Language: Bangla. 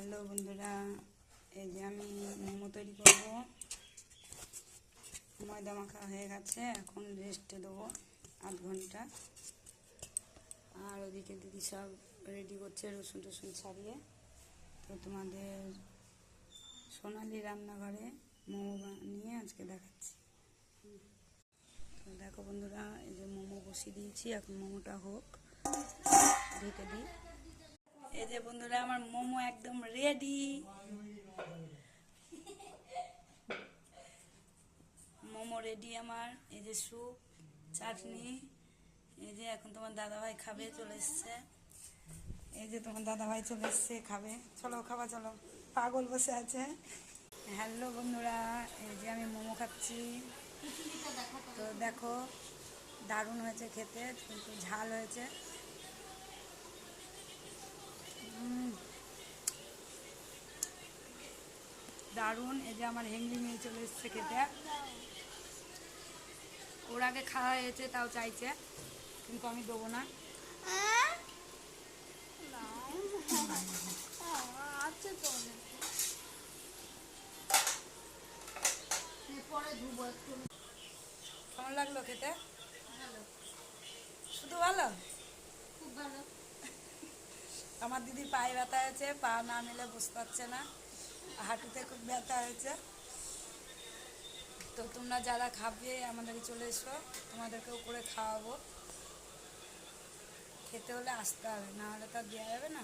হ্যালো বন্ধুরা, এই যে আমি মোমো তৈরি করব। ময়দা মাখা হয়ে গেছে, এখন রেস্টে দেবো 8 ঘন্টা। আর ওদিকে দিদি সব রেডি করছে রসুন টসুন ছাড়িয়ে। তো তোমাদের সোনালি রান্নাঘরে মোমো বানিয়ে আজকে দেখাচ্ছি। তো দেখো বন্ধুরা, এই যে মোমো বসিয়ে দিয়েছি, এখন মোমোটা হোক, ঢেকে দিই। এই যে বন্ধুরা, আমার মোমো একদম রেডি। মোমো রেডি আমার। এই যে স্যুপ, চাটনি। এই যে এখন তোমার দাদাভাই খাবে, চলে এসছে। এই যে তোমার দাদাভাই চলে এসছে, খাবে। চলো খাওয়া, চলো। পাগল বসে আছে। হ্যালো বন্ধুরা, এই যে আমি মোমো খাচ্ছি। তো দেখো, দারুণ হয়েছে খেতে, কিন্তু ঝাল হয়েছে। দারুণ। এই যে আমার হেংলি মেয়ে চলে এসছে খেতে। ওর আগে খাওয়া হয়েছে, তাও চাইছে, কিন্তু আমি দেবো না। কেমন লাগলো খেতে? শুধু ভালো? খুব ভালো। আমার দিদির পায়ে ব্যথা হয়েছে, পা না নিলে বসতে পারছে না, হাঁটুতে খুব ব্যথা হয়েছে। তো তোমরা যারা খাবে আমাদেরকে চলে এসো, তোমাদেরকেও করে খাওয়াবো। খেতে হলে আসতে হবে, না হলে তো আর দেওয়া যাবে না।